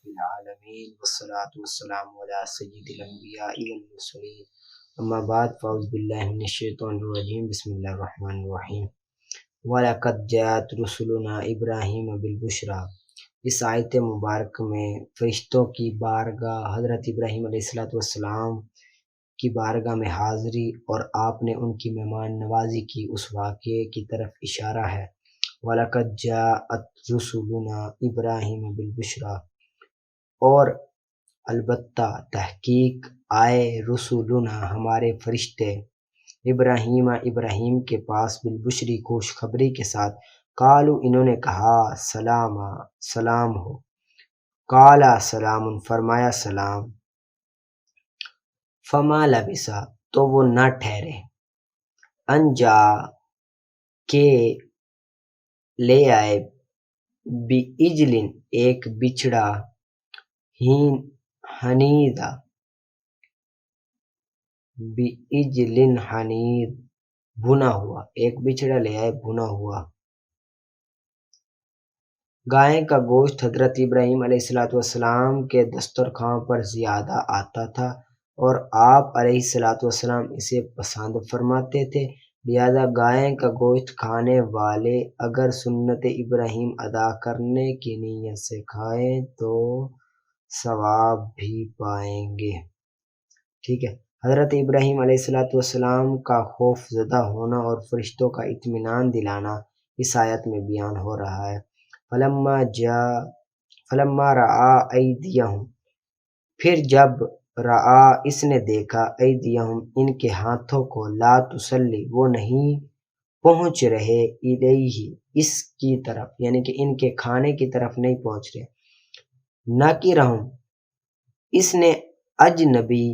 العالمین والصلاة والسلام علی سید الانبیاء والمرسلین اما بعد فاعوذ باللہ من الشیطان الرجیم بسم اللہ الرحمن الرحیم وَلَقَدْ جَاءَتْ رُسُلُنَا إِبْرَاهِيمَ بِالْبُشْرَى۔ اس آیت مبارک میں فرشتوں کی بارگاہ حضرت ابراہیم علیہ السلام کی بارگاہ میں حاضری اور آپ نے ان کی مہمان نوازی کی اس واقعے کی طرف اشارہ ہے۔ وَلَقَدْ جَاءَتْ رُسُلُنَا إِبْرَاهِيمَ بِالْبُشْرَى، اور البتہ تحقیق آئے رسولنا ہمارے فرشتے ابراہیم کے پاس بالبشری خوشخبری کے ساتھ۔ قالو انہوں نے کہا سلام ہو، قالا سلام فرمایا سلام، فما لبثا تو وہ نہ ٹھہرے، ان جا کے لے آئے، بعجل ایک بچڑا، حنیذا بعجل حنیذ بھنا ہوا، ایک بچڑا لے آئے بھنا ہوا۔ گائے کا گوشت حضرت ابراہیم علیہ السلام کے دسترخوان پر زیادہ آتا تھا اور آپ علیہ السلام اسے پسند فرماتے تھے، لہذا گائے کا گوشت کھانے والے اگر سنت ابراہیم ادا کرنے کی نیت سے کھائیں تو ثواب بھی پائیں گے۔ ٹھیک ہے، حضرت ابراہیم علیہ السلام کا خوف زدہ ہونا اور فرشتوں کا اطمینان دلانا اس آیت میں بیان ہو رہا ہے۔ فلما رعا ایدیہم، پھر جب رعا اس نے دیکھا، ایدیہم ان کے ہاتھوں کو، لا تسلی وہ نہیں پہنچ رہے، الیہ اس کی طرف، یعنی کہ ان کے کھانے کی طرف نہیں پہنچ رہے، ناکرہم اس نے اجنبی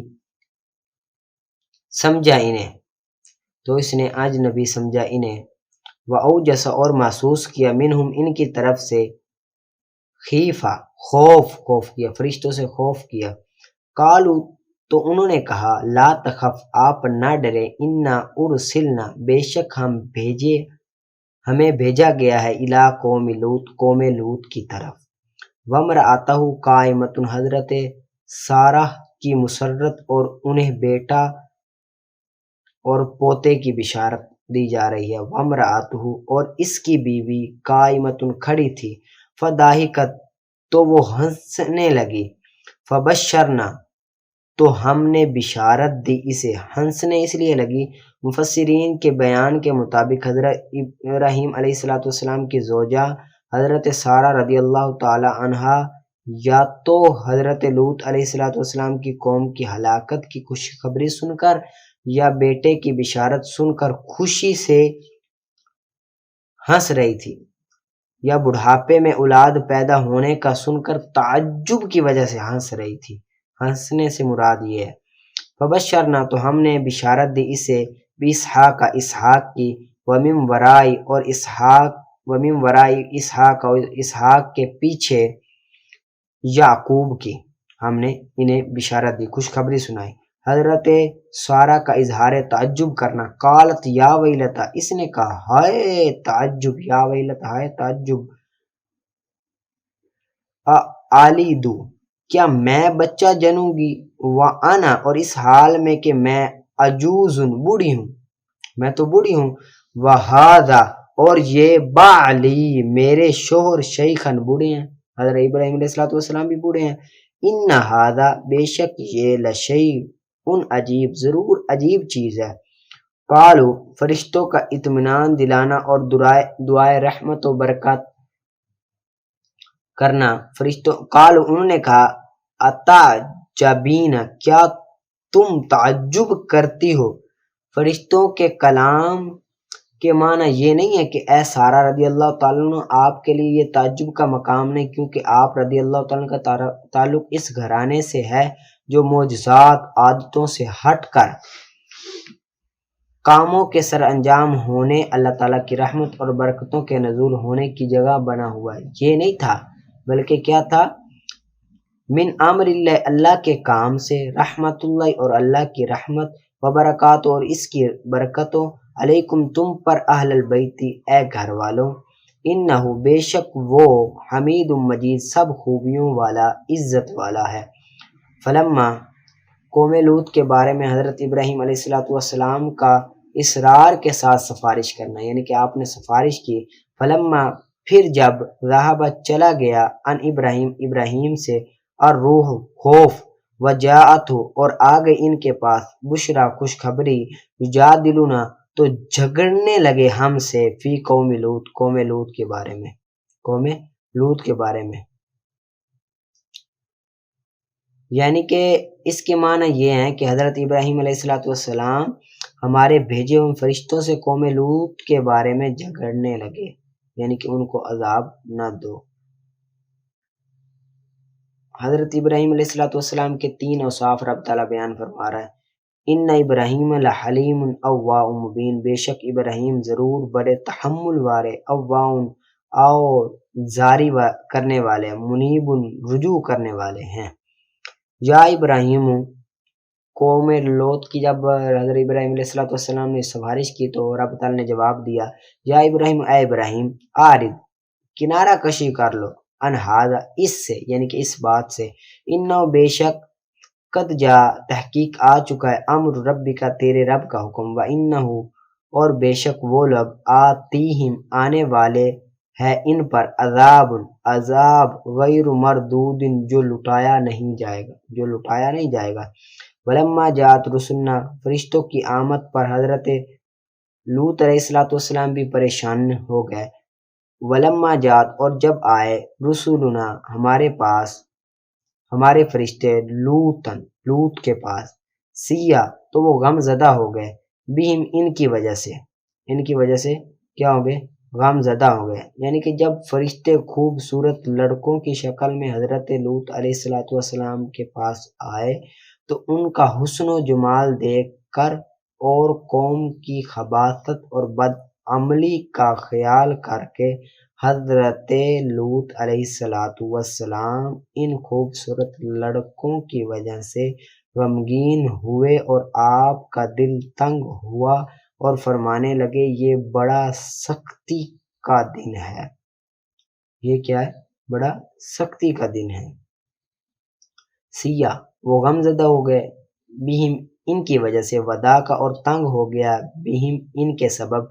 سمجھا انہیں، تو اس نے اجنبی سمجھا انہیں، وَأَوْجَسَ اور محسوس کیا، منہم ان کی طرف سے، خیفہ خوف کیا، فرشتوں سے خوف کیا۔ قالو تو انہوں نے کہا، لا تخف آپ نہ ڈرے، انا ارسلنا بے شک ہمیں بھیجا گیا ہے، الی قوم لوط کی طرف۔ وامرأتہ قائمۃ حضرت سارہ کی مسرت اور انہیں بیٹا اور پوتے کی بشارت دی جا رہی ہے۔ وامرأتہ اور اس کی بیوی قائمۃ کھڑی تھی، فضاحکت تو وہ ہنسنے لگی، فبشرنا تو ہم نے بشارت دی اسے، ہنسنے اس لیے لگی، مفسرین کے بیان کے مطابق حضرت ابراہیم علیہ السلام کی زوجہ حضرت سارہ رضی اللہ تعالی عنہا یا تو حضرت لوط علیہ السلام کی قوم کی ہلاکت کی خوشخبری سن کر یا بیٹے کی بشارت سن کر خوشی سے ہنس رہی تھی، یا بڑھاپے میں اولاد پیدا ہونے کا سن کر تعجب کی وجہ سے ہنس رہی تھی، ہنسنے سے مراد یہ ہے۔ فبشرنا تو ہم نے بشارت دی اسے، باسحاق اسحاق کی، ومن ورائی اور اسحاق کے پیچھے یعقوب کی، ہم نے انہیں بشارت دی، خوشخبری سنائی۔ حضرت سارہ کا اظہار تعجب کرنا، قالت یا ویلتا اس نے کہا ہائے تعجب، یا ویلتا ہائے تعجب، آلیدو کیا میں بچہ جنوں گی، وانا اور اس حال میں کہ میں عجوزن بوڑھی ہوں، میں تو بوڑھی ہوں، وہذا اور یہ بعلی میرے شوہر شیخن بوڑھے ہیں، حضرت ابراہیم علیہ السلام بھی بوڑھے ہیں، ان ہذا بے شک یہ لشیء عجیب ضرور عجیب چیز ہے۔ قالو فرشتوں کا اطمینان دلانا اور دعائے رحمت و برکت کرنا، فرشتوں قالو انہوں نے کہا، اتعجبین کیا تم تعجب کرتی ہو۔ فرشتوں کے کلام کے معنی یہ نہیں ہے کہ اے سارہ رضی اللہ تعالیٰ عنہ آپ کے لیے یہ تعجب کا مقام نہیں، کیونکہ آپ رضی اللہ تعالیٰ عنہ کا تعلق اس گھرانے سے ہے جو معجزات عادتوں سے ہٹ کر کاموں کے سر انجام ہونے، اللہ تعالیٰ کی رحمت اور برکتوں کے نزول ہونے کی جگہ بنا ہوا ہے، یہ نہیں تھا، بلکہ کیا تھا، من امر اللہ اللہ کے کام سے، رحمت اللہ اور اللہ کی رحمت، وبرکاتہ اور اس کی برکتوں، علیکم تم پر اہل البیت اے گھر والوں، انہو بے شک وہ حمید مجید سب خوبیوں والا عزت والا ہے۔ فلما قوم لوط کے بارے میں حضرت ابراہیم علیہ السلام کا اصرار کے ساتھ سفارش کرنا، یعنی کہ آپ نے سفارش کی۔ فلما پھر جب ذہب چلا گیا ان ابراہیم سے الروح خوف، وجاءتہ اور آ گئی ان کے پاس بشرا خوشخبری، یجادلنا تو جھگڑنے لگے ہم سے فی قوم لوط کے بارے میں، قوم لوط کے بارے میں۔ یعنی کہ اس کے معنی یہ ہیں کہ حضرت ابراہیم علیہ السلام ہمارے بھیجے ہوئے فرشتوں سے قوم لوط کے بارے میں جھگڑنے لگے، یعنی کہ ان کو عذاب نہ دو۔ حضرت ابراہیم علیہ السلام کے 3 اوصاف رب تعالیٰ بیان فرما رہا ہے۔ ان ابراہیم لحلیم اوّاء مبین، بے شک ابراہیم ضرور بڑے تحمل والے، اوّاء اور زاری کرنے والے، منیب رجوع کرنے والے ہیں۔ یا ابراہیم، قوم لوط کی جب حضرت ابراہیم علیہ السلام نے سفارش کی تو رب تعالیٰ نے جواب دیا، یا ابراہیم، اے ابراہیم، آرد کنارہ کشی کر لو، ان ہذا اس سے، یعنی کہ اس بات سے، انہو بے شک قد جا تحقیق آ چکا ہے، امر ربی کا تیرے رب کا حکم، و انہو اور بے شک وہ لوگ آتیہم آنے والے ہے ان پر عذاب غیر مردود جو لٹایا نہیں جائے گا۔ ولما جات رسلنا، فرشتوں کی آمد پر حضرت لوط علیہ السلام بھی پریشان ہو گئے۔ ولما جات اور جب آئے رسولنا ہمارے پاس، ہمارے فرشتے لوط کے پاس، سیاہ تو وہ غم زدہ ہو گئے، بہم ان کی وجہ سے کیا ہو گئے؟ غم زدہ ہو گئے۔ یعنی کہ جب فرشتے خوبصورت لڑکوں کی شکل میں حضرت لوط علیہ السلام کے پاس آئے تو ان کا حسن و جمال دیکھ کر اور قوم کی خباثت اور بد عملی کا خیال کر کے حضرت لوط علیہ السلام ان خوبصورت لڑکوں کی وجہ سے غمگین ہوئے اور آپ کا دل تنگ ہوا اور فرمانے لگے یہ بڑا سختی کا دن ہے۔ یہ کیا ہے؟ بڑا سختی کا دن ہے۔ سیاہ وہ غم زدہ ہو گئے، بہم ان کی وجہ سے، ودا کا اور تنگ ہو گیا، بہم ان کے سبب،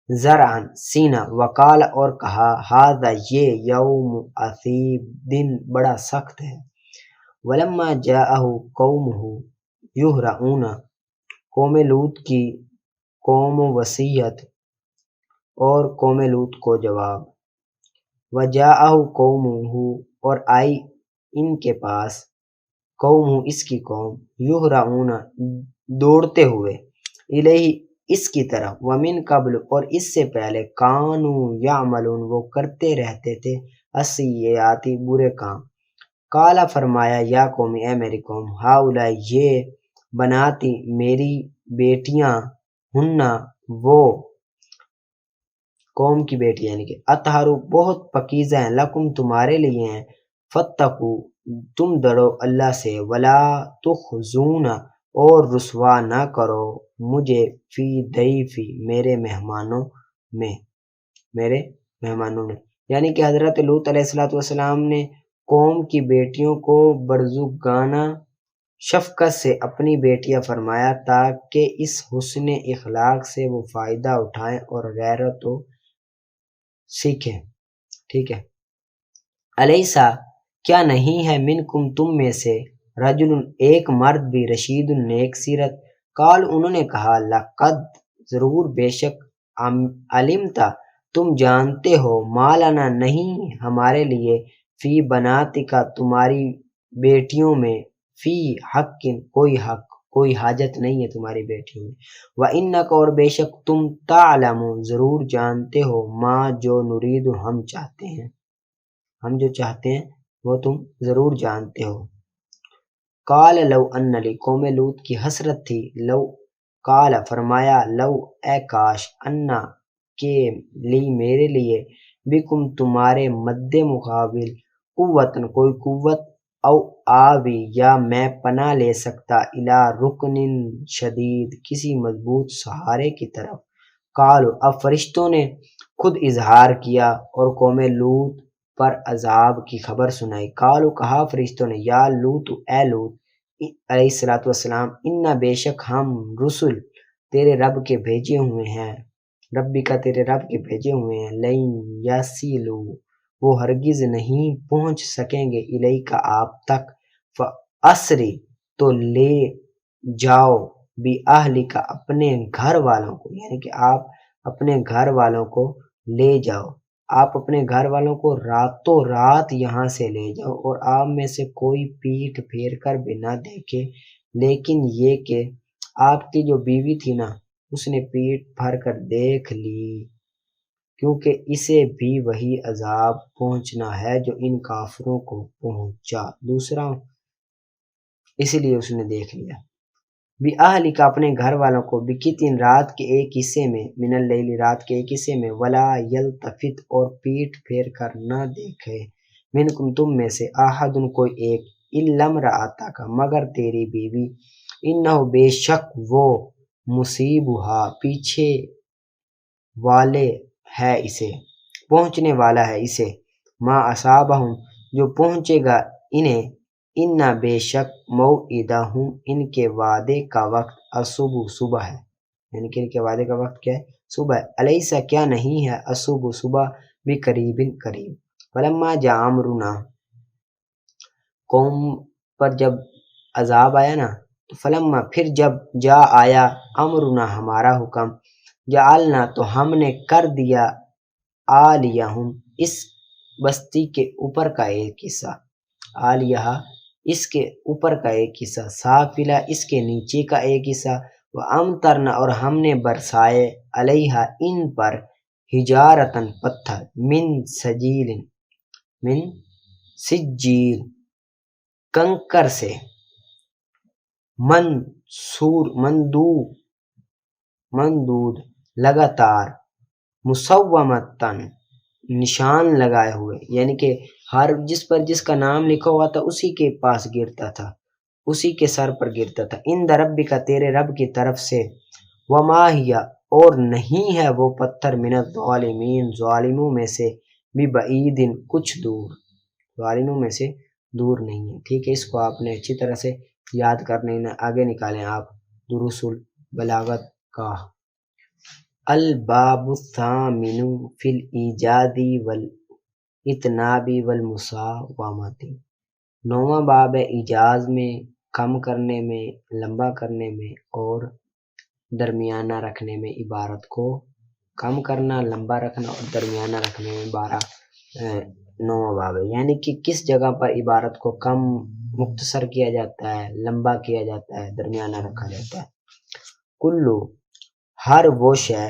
زرعن سینہ، وقال اور کہا، ہذا یہ یوم عصیب دن بڑا سخت ہے۔ ولما جاءہ قومہ یہرعون، قوم لوط کی قوم وصیت اور قوم لوط کو جواب، وجاءہ قومہ اور آئی ان کے پاس، قوم اس کی قوم، یہرعون دوڑتے ہوئے، الیہ اس کی طرف، ومن قبل اور اس سے پہلے، کانوا یعملون وہ کرتے رہتے تھے، السیئات برے کام۔ قالا فرمایا، یا قومی اے میری قوم، ہؤلاء یہ، بناتی میری بیٹیاں، ہننا وہ، قوم کی بیٹی یعنی کہ، اطہر بہت پاکیزہ ہیں، لکم تمہارے لیے ہیں، فاتقوا تم ڈرو اللہ سے، ولا تخزون اور رسوا نہ کرو مجھے، فی ضیفی میرے مہمانوں میں، یعنی کہ حضرت لوط علیہ السلام نے قوم کی بیٹیوں کو برزگانہ شفقت سے اپنی بیٹیاں فرمایا تاکہ اس حسن اخلاق سے وہ فائدہ اٹھائیں اور غیرت و سیکھیں۔ ٹھیک ہے۔ الیسا کیا نہیں ہے منکم تم میں سے، رجل ایک مرد بھی، رشید نیک سیرت، قال انہوں نے کہا، لقد ضرور بے شک، علمتا تم جانتے ہو، مالنا نہیں ہمارے لیے، فی بناتکا تمہاری بیٹیوں میں، فی حق کوئی حاجت نہیں ہے تمہاری بیٹیوں میں، وَإِنَّكَ اور بے شک تم، تعلم ضرور جانتے ہو، ما جو نرید ہم چاہتے ہیں، ہم جو چاہتے ہیں وہ تم ضرور جانتے ہو۔ قال لو ان لی، قوم لوط کی حسرت تھی، لو قال فرمایا، لو اے کاش، انا کہ لی میرے لیے، بکم تمہارے مد مقابل، قوتن کوئی قوت، او آوی یا میں پناہ لے سکتا، الی رکن شدید کسی مضبوط سہارے کی طرف۔ قالوا اب فرشتوں نے خود اظہار کیا اور قوم لوط پر عذاب کی خبر سنائی۔ قالوا کہا فرشتوں نے، یا لوط اے لوط علیہ السلام، انا بے شک ہم رسل تیرے رب کے بھیجے ہوئے ہیں، ربی کا تیرے رب کے بھیجے ہوئے ہیں، لن یصلوا وہ ہرگز نہیں پہنچ سکیں گے، الیک آپ تک، فاسری تو لے جاؤ، باہلک اپنے گھر والوں کو، یعنی کہ آپ اپنے گھر والوں کو لے جاؤ، آپ اپنے گھر والوں کو راتوں رات یہاں سے لے جاؤ، اور آپ میں سے کوئی پیٹھ پھیر کر بھی نہ دیکھے، لیکن یہ کہ آپ کی جو بیوی تھی نا اس نے پیٹ پھر کر دیکھ لی، کیونکہ اسے بھی وہی عذاب پہنچنا ہے جو ان کافروں کو پہنچا، دوسرا اسی لیے اس نے دیکھ لیا۔ بِأَهْلِكَ اپنے گھر والوں کو، بِقِطْعٍ رات کے ایک حصے میں، مِنَ اللَّيْلِ رات کے ایک حصے میں، وَلَا يَلْتَفِتْ اور پیٹ پھیر کر نہ دیکھے، مِنْكُمْ تم میں سے، أَحَدٌ کوئی ایک، إِلَّا امْرَأَتَكَ مگر تیری بیوی، إِنَّهُ بے شک وہ، مُصِيبُهَا پیچھے والے ہے اسے، پہنچنے والا ہے اسے، ما اصابہم جو پہنچے گا انہیں، اِنَّ بے شک موعدہم ان کے وعدے کا وقت، الصبح صبح ہے، یعنی کہ ان کے وعدے کا وقت کیا ہے؟ صبح ہے، الیس کیا نہیں ہے، الصبح صبح بقریب قریب، فلما جاء امرنا قوم پر جب عذاب آیا نا تو فلما پھر جب جا آیا امرنا ہمارا حکم، جعلنا تو ہم نے کر دیا عالیہم اس بستی کے اوپر کا ایک حصہ، عالیہ اس کے اوپر کا ایک حصہ، سافلہ اس کے نیچے کا ایک حصہ، وَأَمْطَرْنَا اور ہم نے برسائے علیہا ان پر حجارتاً پتھر، من سجیل کنکر سے، مندود لگاتار، مسومتاً نشان لگائے ہوئے، یعنی کہ ہر جس پر جس کا نام لکھا ہوا تھا اسی کے پاس گرتا تھا، اسی کے سر پر گرتا تھا، عند ربک تیرے رب کی طرف سے، وما ہی اور نہیں ہے وہ پتھر، من الظالمین ظالموں میں سے، ببعید کچھ دور، ظالموں میں سے دور نہیں ہے، ٹھیک ہے۔ اس کو آپ نے اچھی طرح سے یاد کرنے آگے نکالیں آپ دروس البلاغت کا۔ الباب الثامن فی الایجاد والاتناب والمساومۃ، نواں باب ہے ایجاز میں، کم کرنے میں، لمبا کرنے میں اور درمیانہ رکھنے میں، عبارت کو کم کرنا، لمبا رکھنا اور درمیانہ رکھنے میں، نواں باب ہے، یعنی کہ کس جگہ پر عبارت کو کم مختصر کیا جاتا ہے، لمبا کیا جاتا ہے، درمیانہ رکھا جاتا ہے۔ کلو ہر وہ شے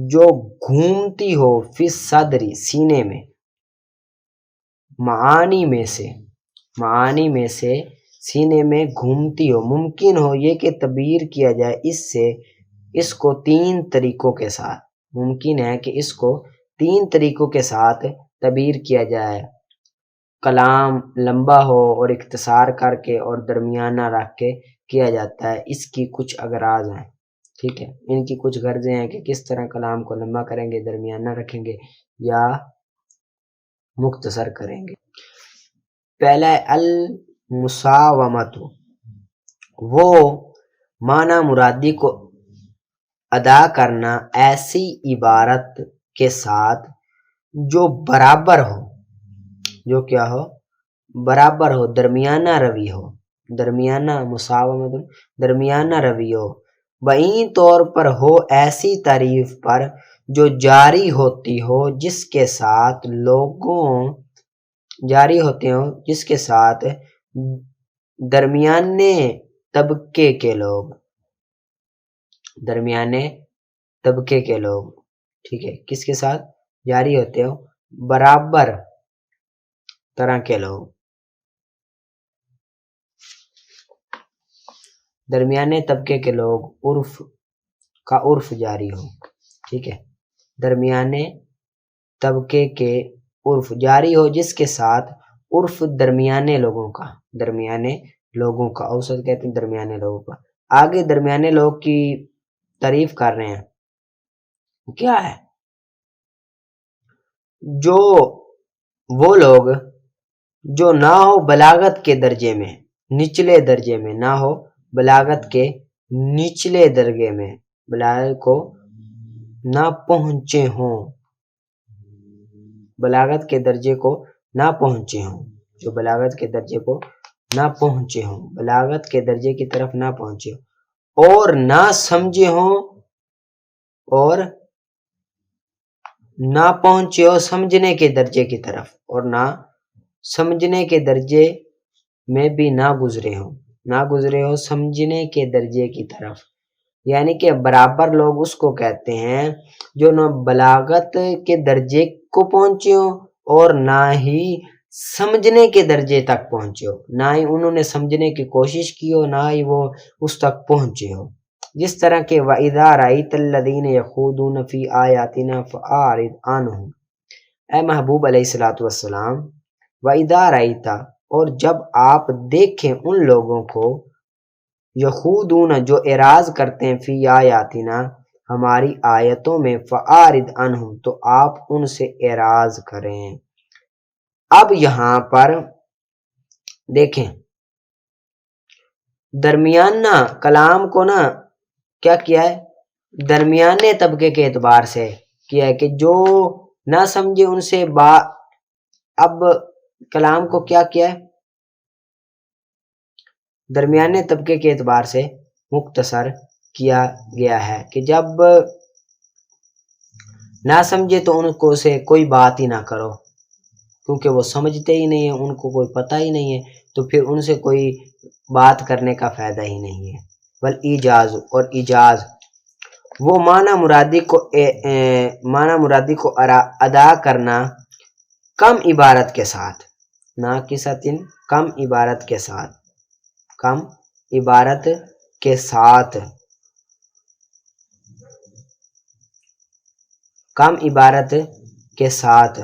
جو گھومتی ہو، فی صدری سینے میں، معانی میں سے سینے میں گھومتی ہو، ممکن ہو یہ کہ تعبیر کیا جائے اس کو تین طریقوں کے ساتھ، ممکن ہے کہ اس کو تین طریقوں کے ساتھ تعبیر کیا جائے، کلام لمبا ہو اور اختصار کر کے اور درمیانہ رکھ کے کیا جاتا ہے، اس کی کچھ اغراض ہیں، ٹھیک ہے، ان کی کچھ غرضیں ہیں کہ کس طرح کلام کو لمبا کریں گے، درمیانہ رکھیں گے یا مختصر کریں گے۔ پہلا ہے المساومۃ، وہ معنی مرادی کو ادا کرنا ایسی عبارت کے ساتھ جو برابر ہو، جو کیا ہو، برابر ہو، درمیانہ روی ہو، درمیانہ مساومۃ درمیانہ روی ہو، بعین طور پر ہو ایسی تعریف پر جو جاری ہوتی ہو جس کے ساتھ درمیانے طبقے کے لوگ، ٹھیک ہے، کس کے ساتھ جاری ہوتے ہو، برابر طرح کے لوگ، درمیانے طبقے کے لوگ، عرف جاری ہو، ٹھیک ہے، درمیانے طبقے کے عرف جاری ہو جس کے ساتھ عرف درمیانے لوگوں کا، اوسط کہتے ہیں درمیانے لوگوں کا۔ آگے درمیانے لوگ کی تعریف کر رہے ہیں، کیا ہے، جو وہ لوگ جو نہ ہو بلاغت کے درجے میں، نچلے درجے میں، نہ ہو بلاغت کے نچلے درجے میں، بلاغت کو نہ پہنچے ہوں، بلاغت کے درجے کو نہ پہنچے ہوں، جو بلاغت کے درجے کو نہ پہنچے ہوں، بلاغت کے درجے کی طرف نہ پہنچے ہوں، اور نہ سمجھے ہوں، اور نہ پہنچے ہو سمجھنے کے درجے کی طرف، اور نہ سمجھنے کے درجے میں بھی نہ گزرے ہو سمجھنے کے درجے کی طرف، یعنی کہ برابر لوگ اس کو کہتے ہیں جو نہ بلاغت کے درجے کو پہنچے ہو اور نہ ہی سمجھنے کے درجے تک پہنچے ہو، نہ ہی انہوں نے سمجھنے کی کوشش کی ہو، نہ ہی وہ اس تک پہنچے ہو، جس طرح کہ وَإِذَا رَأَيْتَ الَّذِينَ يَخُوضُونَ فِي آيَاتِنَا فَأَعْرِضْ عَنْهُمْ، اے محبوب علیہ الصلوۃ والسلام، وَإِذَا رَأَيْتَ، اور جب آپ دیکھیں ان لوگوں کو، یخوضون جو اعراض کرتے ہیں، فی آیاتنا ہماری آیتوں میں، فَأَعْرِضْ عَنْهُمْ تو آپ ان سے اعراض کریں۔ اب یہاں پر دیکھیں درمیانہ کلام کو نا کیا کیا ہے، درمیانے طبقے کے اعتبار سے کیا ہے کہ جو نہ سمجھے ان سے اب کلام کو کیا کیا ہے، درمیانے طبقے کے اعتبار سے مختصر کیا گیا ہے کہ جب نہ سمجھے تو ان کو سے کوئی بات ہی نہ کرو، کیونکہ وہ سمجھتے ہی نہیں ہیں، ان کو کوئی پتہ ہی نہیں ہے، تو پھر ان سے کوئی بات کرنے کا فائدہ ہی نہیں ہے۔ والایجاز، اور ایجاز وہ معنی مرادی کو ادا کرنا کم عبارت کے ساتھ، ناقصۃ کم عبارت کے ساتھ، کم عبارت کے ساتھ، کم عبارت کے ساتھ،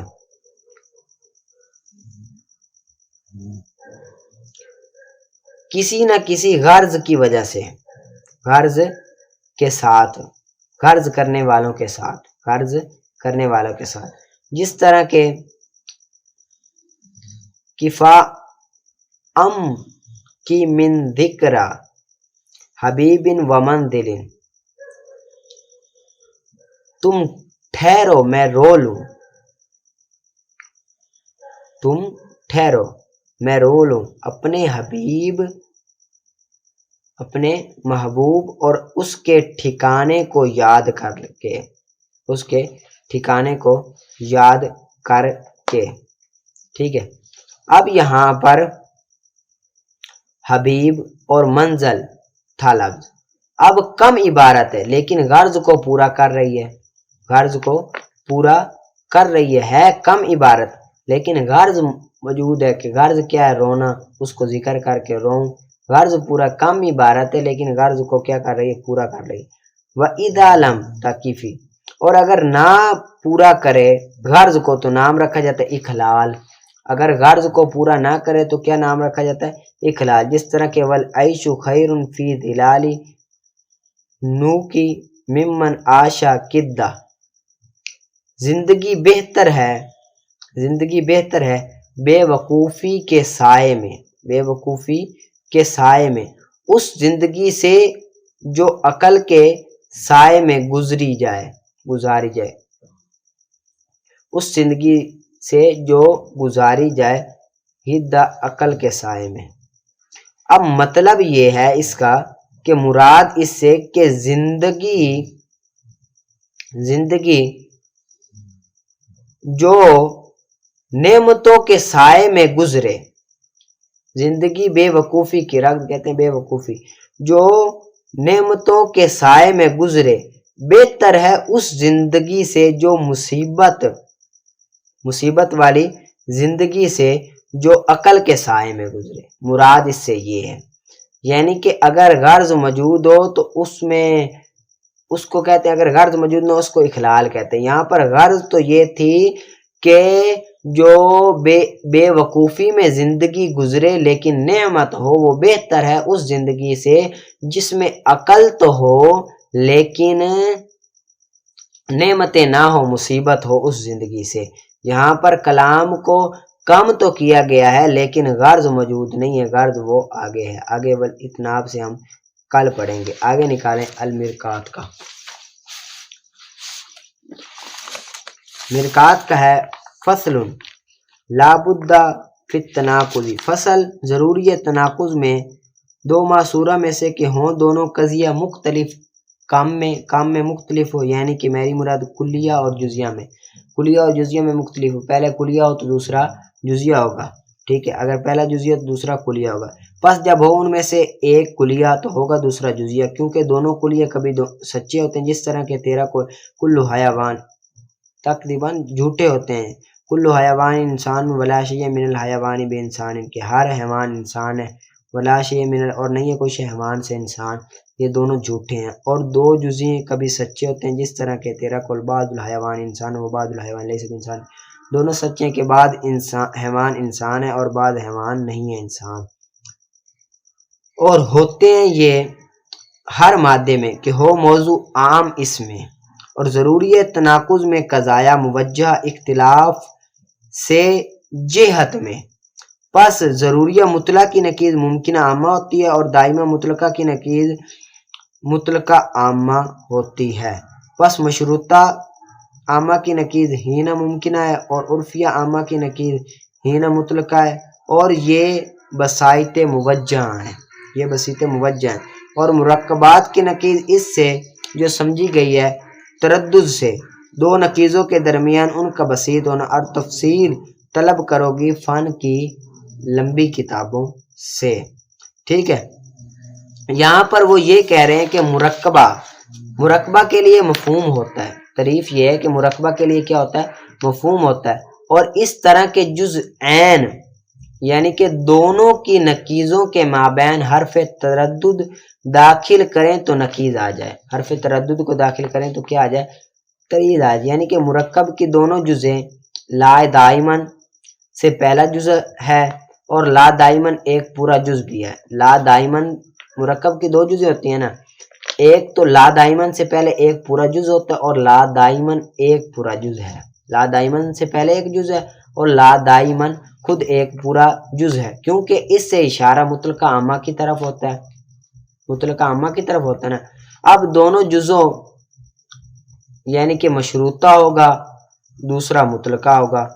کسی نہ کسی غرض کی وجہ سے، غرض کے ساتھ، غرض کرنے والوں کے ساتھ، غرض کرنے والوں کے ساتھ، جس طرح کے کفا ام کی من ذکر حبیب و منزل، تم ٹھہرو میں رو لوں، تم ٹھہرو میں رو لوں اپنے حبیب، اپنے محبوب اور اس کے ٹھکانے کو یاد کر کے، اس کے ٹھکانے کو یاد کر کے، ٹھیک ہے۔ اب یہاں پر حبیب اور منزل تھا لفظ، اب کم عبارت ہے لیکن غرض کو پورا کر رہی ہے، غرض کو پورا کر رہی ہے کم عبارت لیکن غرض موجود ہے کہ غرض کیا ہے، رونا، اس کو ذکر کر کے روں، غرض پورا کم عبارت ہے لیکن غرض کو کیا کر رہی ہے، پورا کر رہی ہے۔ وَإِذَا لَمْ تَقِفِ، اور اگر نہ پورا کرے غرض کو تو نام رکھا جاتا ہے اخلال، اگر غرض کو پورا نہ کرے تو کیا نام رکھا جاتا ہے، اخلال، جس طرح کہ وَالْعَيْشُ خَيْرٌ فِي ظِلَالِ نُوْكِ مِمَّنْ عَاشَ كِدَّةً، زندگی بہتر ہے، زندگی بہتر ہے بے وقوفی کے سائے میں، بے وقوفی کے سائے میں، اس زندگی سے جو عقل کے سائے میں گزاری جائے، اس زندگی سے جو گزاری جائے ہدہ عقل کے سائے میں۔ اب مطلب یہ ہے اس کا کہ مراد اس سے کہ زندگی جو نعمتوں کے سائے میں گزرے، زندگی بے وقوفی کی، رغد کہتے ہیں بے وقوفی، جو نعمتوں کے سائے میں گزرے بہتر ہے اس زندگی سے جو مصیبت والی زندگی سے جو عقل کے سائے میں گزرے، مراد اس سے یہ ہے، یعنی کہ اگر غرض موجود ہو تو اس میں اس کو کہتے ہیں، اگر غرض موجود نہ ہو اس کو اخلال کہتے ہیں۔ یہاں پر غرض تو یہ تھی کہ جو بے وقوفی میں زندگی گزرے لیکن نعمت ہو، وہ بہتر ہے اس زندگی سے جس میں عقل تو ہو لیکن نعمتیں نہ ہو، مصیبت ہو اس زندگی سے، یہاں پر کلام کو کم تو کیا گیا ہے لیکن غرض موجود نہیں ہے، غرض وہ آگے ہے، آگے اتناب سے ہم کل پڑھیں گے۔ آگے نکالیں المرکات کا۔ مرکات کا ہے فصل لا بد فی التناقض، فصل ضروری ہے تناقض میں دو ماسورہ میں سے کہ ہوں دونوں قضیہ مختلف کام میں مختلف ہو، یعنی کہ میری مراد کلیہ اور جزیہ میں، کلیہ اور جزیہ میں مختلف ہو، پہلے کلیہ ہو تو دوسرا جزیہ ہوگا، ٹھیک ہے، اگر پہلا جزیہ تو دوسرا کلیہ ہوگا، پس جب ہو ان میں سے ایک کلیہ تو ہوگا دوسرا جزیہ، کیونکہ دونوں کلیہ کبھی سچے ہوتے ہیں، جس طرح کہ تیرا کل حیوان تقریباً جھوٹے ہوتے ہیں، کل حیوان انسان ولا شیء من الحیوان بانسان، کہ ہر حیوان انسان ہے، ولا شیء من اور نہیں ہے کوئی شے حیوان سے انسان، یہ دونوں جھوٹے ہیں، اور دو جزیں کبھی سچے ہوتے ہیں، جس طرح کہ تیرا کل بعض الحیوان انسان و بعض الحیوان لیس انسان، دونوں سچے ہیں کہ بعض حیوان انسان ہے اور بعض حیوان نہیں ہے انسان، اور ہوتے ہیں یہ ہر مادے میں کہ ہو موضوع عام اس میں، اور ضروری ہے تناقض میں قضایا موجہ اختلاف سے جہت میں، پس ضروریہ مطلق کی نقیض ممکنہ عامہ ہوتی ہے اور دائمہ مطلقہ کی نقیض مطلقہ عامہ ہوتی ہے، پس مشروطہ عامہ کی نقیض ہینہ ممکنہ ہے اور عرفیہ عامہ کی نقیض ہینہ مطلقہ ہے، اور یہ بسائط موجہ ہیں، یہ بسیط موجہ ہیں، اور مرکبات کی نقیض اس سے جو سمجھی گئی ہے تردد سے، دو نقیضوں کے درمیان ان کا بسیط ہونا، اور تفصیل طلب کرو گی فن کی لمبی کتابوں سے، ٹھیک ہے۔ یہاں پر وہ یہ کہہ رہے ہیں کہ مرکبہ کے لیے مفہوم ہوتا ہے، تعریف یہ ہے کہ مرکبہ کے لیے کیا ہوتا ہے، مفہوم ہوتا ہے، اور اس طرح کے جزءین یعنی کہ دونوں کی نقیضوں کے مابین حرف تردد داخل کریں تو نقیض آ جائے، حرف تردد کو داخل کریں تو کیا آ جائے، تردید آ جائے، یعنی کہ مرکب کی دونوں جزیں لا دائمن سے پہلا جزء ہے اور لا دائمن ایک پورا جز بھی ہے، لا دائمن مرکب کی دو جزیں ہوتی ہیں نا، ایک تو لا دائمن سے پہلے ایک پورا جز ہوتا ہے اور لا دائمن ایک پورا جز ہے، لا دائمن سے پہلے ایک جز ہے اور لا دائمن خود ایک پورا جز ہے، کیونکہ اس سے اشارہ مطلقہ عامہ کی طرف ہوتا ہے، مطلقہ عامہ کی طرف ہوتا ہے نا۔ اب دونوں جزوں یعنی کہ مشروطہ ہوگا دوسرا مطلقہ ہوگا،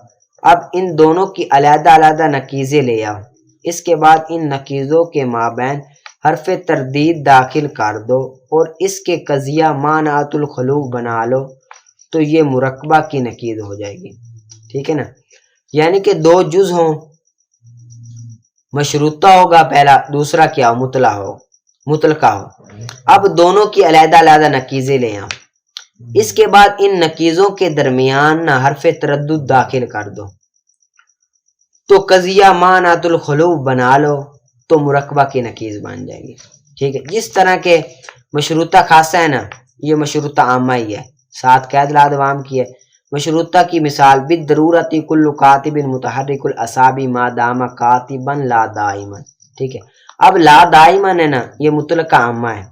اب ان دونوں کی علیحدہ علیحدہ نقیضیں لے آؤ، اس کے بعد ان نقیضوں کے مابین حرف تردید داخل کر دو اور اس کے قضیہ مانعۃ الخلو بنا لو تو یہ مرکبہ کی نقیض ہو جائے گی، ٹھیک ہے نا، یعنی کہ دو جز ہوں، مشروطہ ہوگا پہلا، دوسرا کیا ہو، مطلقہ ہو، اب دونوں کی علیحدہ علیحدہ نقیضیں لے آؤ، اس کے بعد ان نقیضوں کے درمیان حرف تردد داخل کر دو تو قضیہ مانعۃ الخلو بنا لو تو مرکبہ کی نقیض بن جائے گی، ٹھیک ہے۔ جس طرح کے مشروطہ خاصہ ہے نا، یہ مشروطہ عامہ ہی ہے، ساتھ قید لا دوام کی ہے، مشروطہ کی مثال بالضرورت کل کاتب متحرک الاصابع ما دام کاتبا لا دائما، ٹھیک ہے۔ اب لا دائما ہے نا، یہ مطلقہ عامہ ہے،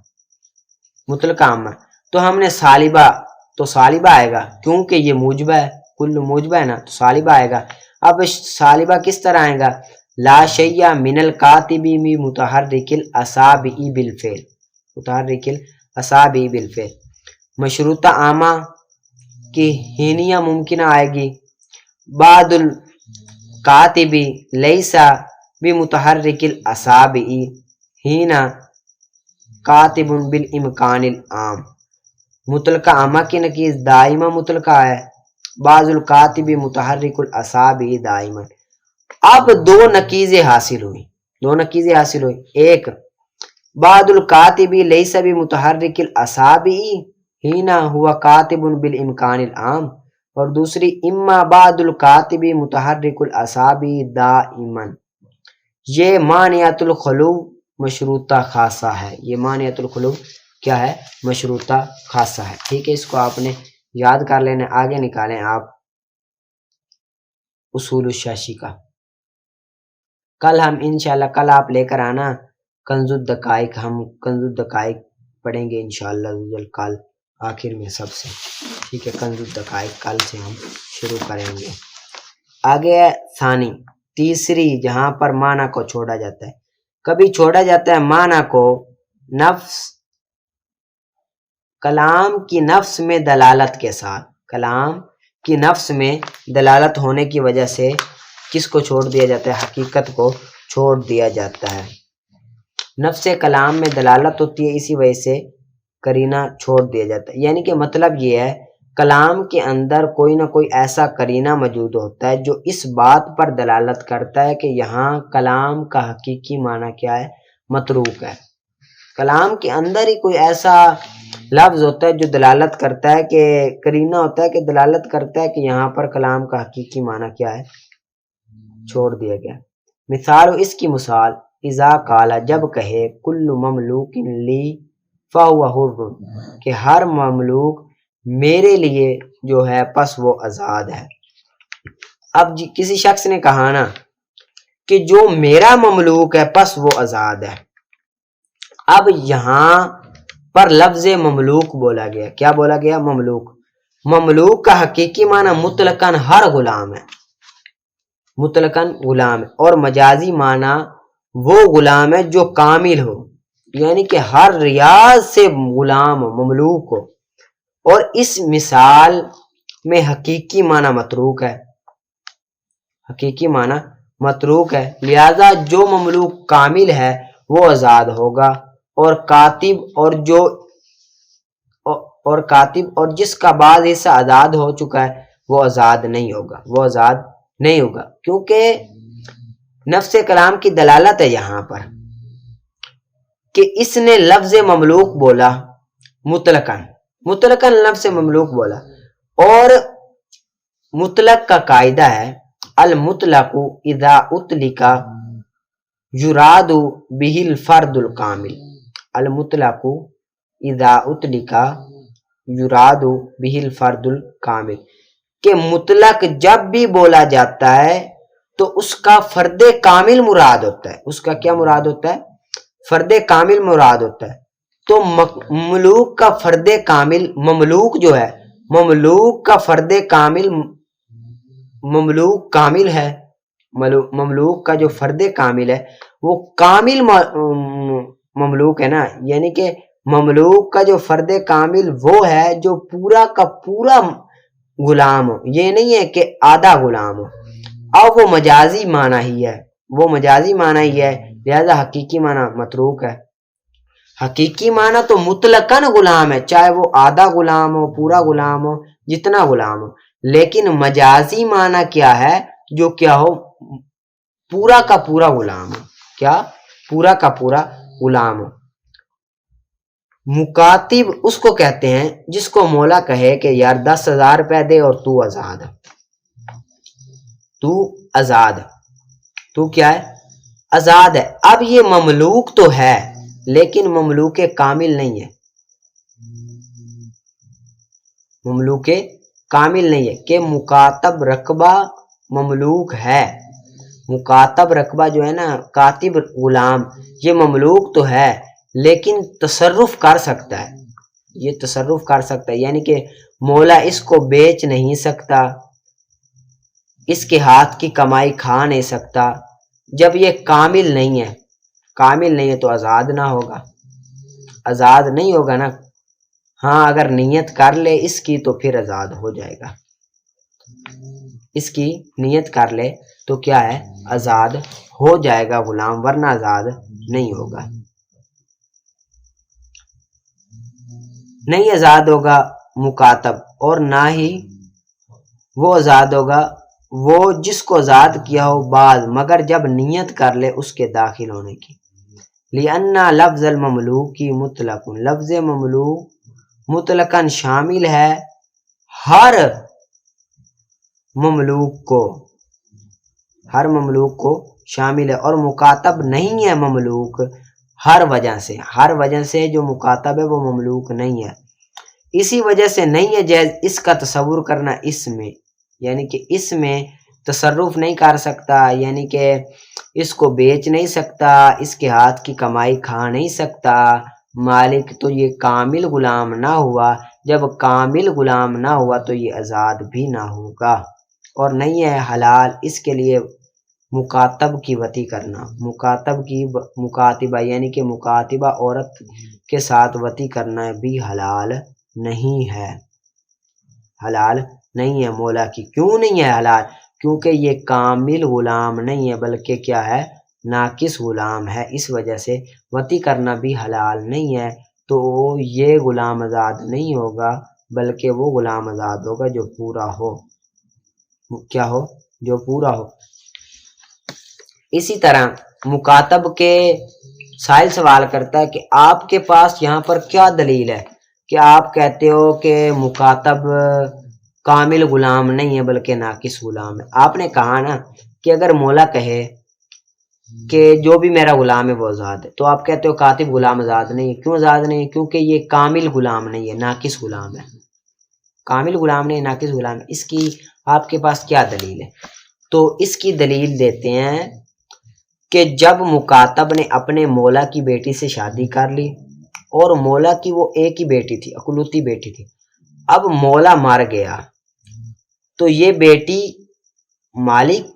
مطلقہ عامہ ہے، تو ہم نے سالبہ آئے گا کیونکہ یہ موجبہ ہے، کل موجبہ ہے نا تو سالبہ آئے گا۔ اب سالبہ کس طرح آئے گا، لا شیء من الکاتب متحرک الاصابع بالفعل، متحرک الاصابع بالفعل، مشروطہ عامہ کی ہینیہ ممکنہ آئے گی، بعد الکاتب لیس بمتحرک الاصابع ہینا کاتب بالامکان العام، مطلقہ عامہ کی نقیض دائمہ مطلقہ ہے، بعض الکاتب متحرک الاصابع دائما۔ اب دو نقیضیں حاصل ہوئی، ایک بعد الکاتب لیس بمتحرک الاصابع ہینا ہوا کاتب بالامکان العام، اور دوسری اما بعد الکاتب متحرک الاصابع دائما، یہ مانعۃ الخلو مشروطہ خاصہ ہے، یہ مانعۃ الخلو کیا ہے، مشروطہ خاصہ ہے، ٹھیک ہے۔ اس کو آپ نے یاد کر لینا، آگے نکالیں آپ اصول الشاشی کا۔ کل ہم انشاءاللہ، کل آپ لے کر آنا کنز الدقائق، ہم کنز الدقائق پڑھیں گے انشاءاللہ کل آخر میں سب سے، ٹھیک ہے، کنز الدقائق کل سے ہم شروع کریں گے۔ آگے ہے ثانی، تیسری جہاں پر معنی کو چھوڑا جاتا ہے. کبھی چھوڑا جاتا ہے معنی کو نفس، کلام کی نفس میں دلالت کے ساتھ، کلام کی نفس میں دلالت ہونے کی وجہ سے کس کو چھوڑ دیا جاتا ہے؟ حقیقت کو چھوڑ دیا جاتا ہے. نفس کلام میں دلالت ہوتی ہے، اسی وجہ سے قرینہ چھوڑ دیا جاتا ہے. یعنی کہ مطلب یہ ہے کلام کے اندر کوئی نہ کوئی ایسا قرینہ موجود ہوتا ہے جو اس بات پر دلالت کرتا ہے کہ یہاں کلام کا حقیقی معنی کیا ہے؟ متروک ہے. کلام کے اندر ہی کوئی ایسا لفظ ہوتا ہے جو دلالت کرتا ہے کہ قرینہ ہوتا ہے کہ دلالت کرتا ہے کہ یہاں پر کلام کا حقیقی معنی کیا ہے؟ چھوڑ دیا گیا. مثال اس کی مثال اذا قال، جب کہے کل مملوک لی فہو حر، کہ ہر مملوک میرے لیے جو ہے پس وہ آزاد ہے. اب کسی شخص نے کہا نا کہ جو میرا مملوک ہے پس وہ آزاد ہے. اب یہاں پر لفظ مملوک بولا گیا. کیا بولا گیا؟ مملوک. مملوک کا حقیقی معنی مطلقاً ہر غلام ہے، مطلقاً غلام ہے، اور مجازی معنی وہ غلام ہے جو کامل ہو، یعنی کہ ہر ریاض سے غلام ہو، مملوک ہو. اور اس مثال میں حقیقی معنی متروک ہے، حقیقی معنی متروک ہے. لہذا جو مملوک کامل ہے وہ آزاد ہوگا، اور کاتب اور جس کا بعض حصہ آزاد ہو چکا ہے وہ آزاد نہیں ہوگا، وہ آزاد نہیں ہوگا. کیونکہ نفس کلام کی دلالت ہے یہاں پر کہ اس نے لفظ مملوک بولا مطلقاً لفظ مملوک بولا. اور مطلق کا قاعدہ ہے المطلق اذا اطلق یراد به الفرد الکامل. المطلق اذا اطلق یراد به الفرد الکامل، کہ مطلق جب بھی بولا جاتا ہے تو اس کا فرد کامل مراد ہوتا ہے. اس کا کیا مراد ہوتا ہے؟ فرد کامل مراد ہوتا ہے. تو مملوک کا فرد کامل، مملوک جو ہے، مملوک کا فرد کامل، مملوک کامل ہے. مملوک کا جو فرد کامل ہے وہ کامل مملوک ہے نا. یعنی کہ مملوک کا جو فرد کامل وہ ہے جو پورا کا پورا غلام ہو، یہ نہیں ہے کہ آدھا غلام ہو. اب وہ مجازی معنی ہی ہے، وہ مجازی معنی ہی ہے، لہذا حقیقی معنی متروک ہے. حقیقی معنی تو مطلقاً غلام ہے، چاہے وہ آدھا غلام ہو، پورا غلام ہو، جتنا غلام ہو. لیکن مجازی معنی کیا ہے؟ جو کیا ہو؟ پورا کا پورا غلام ہو. کیا؟ پورا کا پورا غلام ہو. مکاتب اس کو کہتے ہیں جس کو مولا کہے کہ یار 10,000 روپے دے اور تو آزاد، تو آزاد، تو کیا ہے؟ آزاد ہے. اب یہ مملوک تو ہے لیکن مملوک کامل نہیں ہے، مملوک کامل نہیں ہے. کہ مکاتب رقبہ مملوک ہے، مکاتب رقبہ جو ہے نا، کاتب غلام، یہ مملوک تو ہے لیکن تصرف کر سکتا ہے، یہ تصرف کر سکتا ہے. یعنی کہ مولا اس کو بیچ نہیں سکتا، اس کے ہاتھ کی کمائی کھا نہیں سکتا. جب یہ کامل نہیں ہے، کامل نہیں ہے تو آزاد نہ ہوگا، آزاد نہیں ہوگا نا. ہاں اگر نیت کر لے اس کی تو پھر آزاد ہو جائے گا، اس کی نیت کر لے تو کیا ہے؟ آزاد ہو جائے گا غلام، ورنہ آزاد نہیں ہوگا. نہیں آزاد ہوگا مکاتب، اور نہ ہی وہ آزاد ہوگا وہ جس کو آزاد کیا ہو بعد، مگر جب نیت کر لے اس کے داخل ہونے کی. لأن لفظ المملوک کی مطلق، لفظ مملوک مطلقاً شامل ہے ہر مملوک کو، ہر مملوک کو شامل ہے. اور مکاتب نہیں ہے مملوک ہر وجہ سے جو مکاتب ہے وہ مملوک نہیں ہے. اسی وجہ سے نہیں ہے جائز اس کا تصور کرنا اس میں، یعنی کہ اس میں تصرف نہیں کر سکتا، یعنی کہ اس کو بیچ نہیں سکتا، اس کے ہاتھ کی کمائی کھا نہیں سکتا مالک. تو یہ کامل غلام نہ ہوا. جب کامل غلام نہ ہوا تو یہ آزاد بھی نہ ہوگا. اور نہیں ہے حلال اس کے لیے مکاتب کی وطی کرنا، مکاتبہ یعنی کہ مکاتبہ عورت کے ساتھ وطی کرنا بھی حلال نہیں ہے، حلال نہیں ہے مولا کی۔ کیوں نہیں ہے حلال؟ کیونکہ یہ کامل غلام نہیں ہے بلکہ کیا ہے، ناقص غلام ہے، اس وجہ سے وطی کرنا بھی حلال نہیں ہے۔ تو یہ غلام آزاد نہیں ہوگا بلکہ وہ غلام آزاد ہوگا جو پورا ہو، کیا ہو، جو پورا ہو۔ اسی طرح مکاتب کے سائل سوال کرتا ہے کہ آپ کے پاس یہاں پر کیا دلیل ہے کہ آپ کہتے ہو کہ مکاتب کامل غلام نہیں ہے بلکہ ناقص غلام ہے؟ آپ نے کہا نا کہ اگر مولا کہے کہ جو بھی میرا غلام ہے وہ آزاد ہے، تو آپ کہتے ہو کاتب غلام آزاد نہیں ہے۔ کیوں آزاد نہیں ہے؟ کیونکہ یہ کامل غلام نہیں ہے، ناقص غلام ہے، کامل غلام نہیں، ناقص غلام ہے۔ اس کی آپ کے پاس کیا دلیل ہے؟ تو اس کی دلیل دیتے ہیں کہ جب مکاتب نے اپنے مولا کی بیٹی سے شادی کر لی، اور مولا کی وہ ایک ہی بیٹی تھی، اکلوتی بیٹی تھی، اب مولا مر گیا تو یہ بیٹی مالک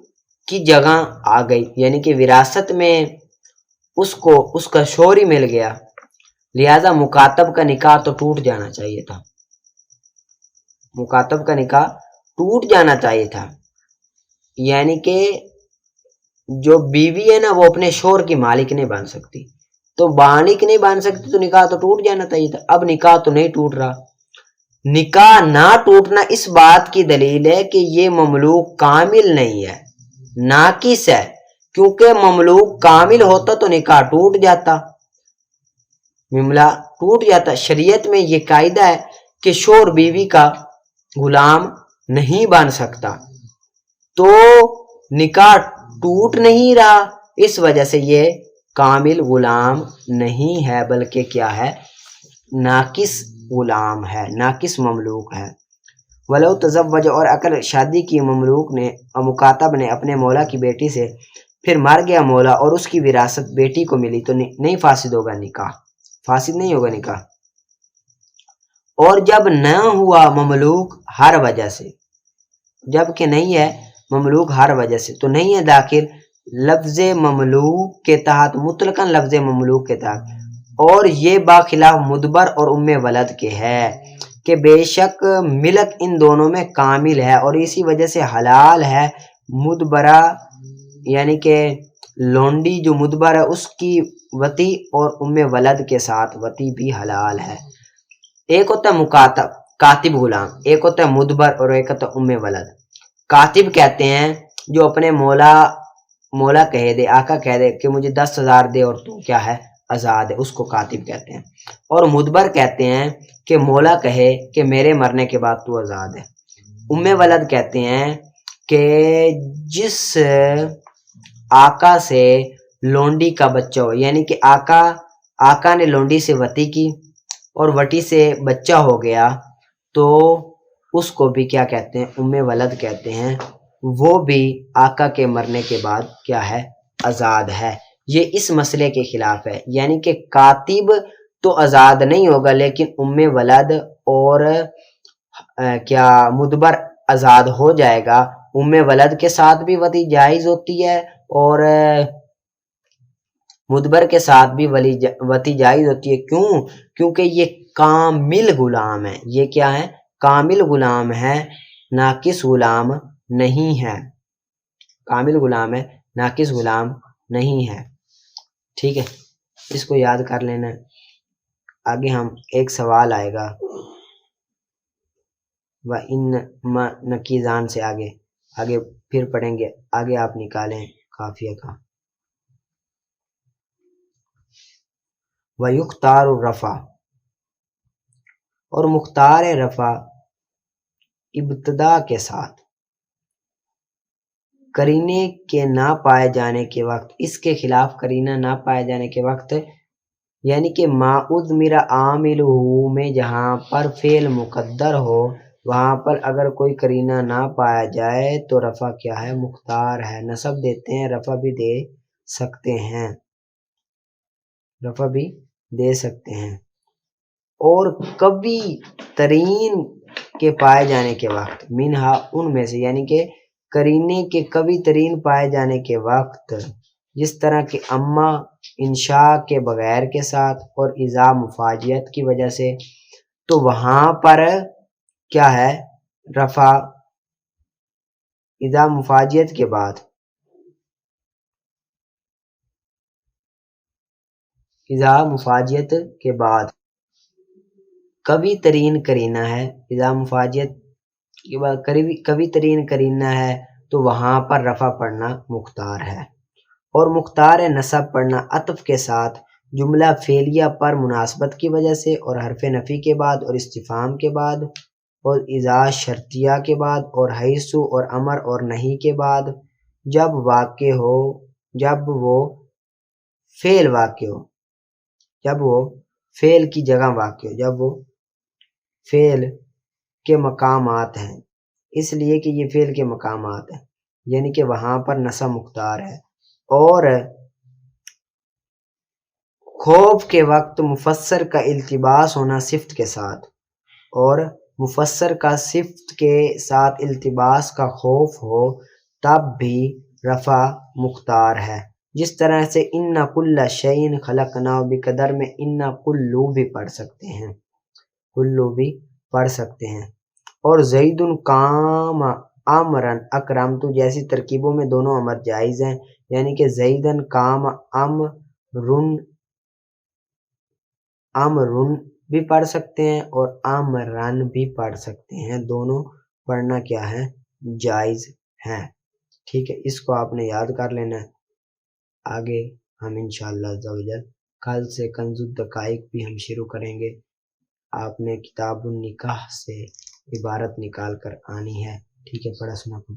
کی جگہ آ گئی، یعنی کہ وراثت میں اس کو اس کا شوہر ہی مل گیا، لہذا مکاتب کا نکاح تو ٹوٹ جانا چاہیے تھا، مکاتب کا نکاح ٹوٹ جانا چاہیے تھا۔ یعنی کہ جو بیوی ہے نا وہ اپنے شوہر کی مالک نہیں بن سکتی، تو مالک نہیں بن سکتی تو نکاح تو ٹوٹ جانا چاہیے تھا۔ اب نکاح تو نہیں ٹوٹ رہا، نکاح نہ ٹوٹنا اس بات کی دلیل ہے کہ یہ مملوک کامل نہیں ہے، ناقص ہے، کیونکہ مملوک کامل ہوتا تو نکاح ٹوٹ جاتا، معاملہ ٹوٹ جاتا۔ شریعت میں یہ قاعدہ ہے کہ شوہر بیوی کا غلام نہیں بن سکتا، تو نکاح ٹوٹ نہیں رہا، اس وجہ سے یہ کامل غلام نہیں ہے بلکہ کیا ہے، ناقص غلام ہے، ناقص مملوک ہے۔ ولو تزوج، اور اگر شادی کی مملوک نے، مکاتب نے اپنے مولا کی بیٹی سے، پھر مر گیا مولا اور اس کی وراثت بیٹی کو ملی، تو نہیں فاسد ہوگا نکاح، فاسد نہیں ہوگا نکاح۔ اور جب نہ ہوا مملوک ہر وجہ سے، جب کہ نہیں ہے مملوک ہر وجہ سے، تو نہیں ہے داخل لفظ مملوک کے تحت، مطلقاً لفظ مملوک کے تحت، اور یہ باخلاف مدبر اور ام ولد کے ہے کہ بے شک ملک ان دونوں میں کامل ہے، اور اسی وجہ سے حلال ہے مدبرہ، یعنی کہ لونڈی جو مدبر ہے اس کی وطی، اور ام ولد کے ساتھ وطی بھی حلال ہے۔ ایک ہوتا ہے مکاتب کاتب غلام، ایک ہوتا ہے مدبر، اور ایک ہوتا ہے ام ولد۔ کاتب کہتے ہیں جو اپنے مولا کہہ دے، آقا کہہ دے کہ مجھے 10,000 دے اور تو کیا ہے، آزاد ہے، اس کو کاتب کہتے ہیں۔ اور مدبر کہتے ہیں کہ مولا کہے کہ میرے مرنے کے بعد تو آزاد ہے۔ ام ولد کہتے ہیں کہ جس آقا سے لونڈی کا بچہ ہو، یعنی کہ آقا نے لونڈی سے وطی کی اور وٹی سے بچہ ہو گیا، تو اس کو بھی کیا کہتے ہیں، ام ولد کہتے ہیں، وہ بھی آقا کے مرنے کے بعد کیا ہے، آزاد ہے۔ یہ اس مسئلے کے خلاف ہے، یعنی کہ کاتب تو آزاد نہیں ہوگا لیکن ام ولد اور کیا مدبر آزاد ہو جائے گا۔ ام ولد کے ساتھ بھی وطی جائز ہوتی ہے اور مدبر کے ساتھ بھی وطی جائز ہوتی ہے۔ کیوں؟ کیونکہ یہ کامل غلام ہے، یہ کیا ہے، کامل غلام ہے، ناقص غلام نہیں ہے، کامل غلام ہے، ناقص غلام نہیں ہے۔ ٹھیک ہے، اس کو یاد کر لینا۔ آگے ہم ایک سوال آئے گا وَإِن نقیزان سے آگے پھر پڑھیں گے، آگے آپ نکالیں قافیہ کا۔ وَيُخْتَارُ الرَّفْعُ، اور مختار رفع ابتدا کے ساتھ قرینے کے نہ پائے جانے کے وقت، اس کے خلاف قرینہ نہ پائے جانے کے وقت، یعنی کہ ما اضمر عاملہ میں جہاں پر فعل مقدر ہو وہاں پر اگر کوئی قرینہ نہ پایا جائے تو رفع کیا ہے، مختار ہے۔ نصب دیتے ہیں، رفع بھی دے سکتے ہیں، رفع بھی دے سکتے ہیں۔ اور کبھی ترین کے پائے جانے کے وقت، منہا ان میں سے، یعنی کہ قرینے کے قوی ترین پائے جانے کے وقت، جس طرح کہ اما انشاء کے بغیر کے ساتھ اور اذا مفاجیت کی وجہ سے، تو وہاں پر کیا ہے؟ رفع اذا مفاجیت کے بعد، اذا مفاجیت کے بعد قوی ترین کرینہ ہے، اذا مفاجیت کے بعد قوی ترین کرینہ ہے، تو وہاں پر رفع پڑھنا مختار ہے۔ اور مختار نصب پڑھنا عطف کے ساتھ جملہ فعلیہ پر مناسبت کی وجہ سے، اور حرف نفی کے بعد، اور استفہام کے بعد، اور اذا شرطیہ کے بعد، اور حیثو اور امر اور نہیں کے بعد، جب واقع ہو، جب وہ فعل واقع ہو، جب وہ فعل کی جگہ واقع ہو، جب وہ فعل کے مقامات ہیں، اس لیے کہ یہ فعل کے مقامات ہیں، یعنی کہ وہاں پر نصب مختار ہے۔ اور خوف کے وقت مفسر کا التباس ہونا صفت کے ساتھ، اور مفسر کا صفت کے ساتھ التباس کا خوف ہو، تب بھی رفع مختار ہے۔ جس طرح سے ان کل شیء خلقناہ بقدر میں ان کلو بھی پڑھ سکتے ہیں، کلو بھی پڑھ سکتے ہیں۔ اور زید قام امرن اکرمت جیسی ترکیبوں میں دونوں امر جائز ہیں، یعنی کہ زیدن قام امرن بھی پڑھ سکتے ہیں اور امرن بھی پڑھ سکتے ہیں، دونوں پڑھنا کیا ہے؟ جائز ہے۔ ٹھیک ہے، اس کو آپ نے یاد کر لینا ہے۔ آگے ہم انشاءاللہ عز و جل کل سے کنز الدقائق بھی ہم شروع کریں گے۔ آپ نے کتاب النکاح سے عبارت نکال کر آنی ہے۔ ٹھیک ہے، پڑھا سنا کو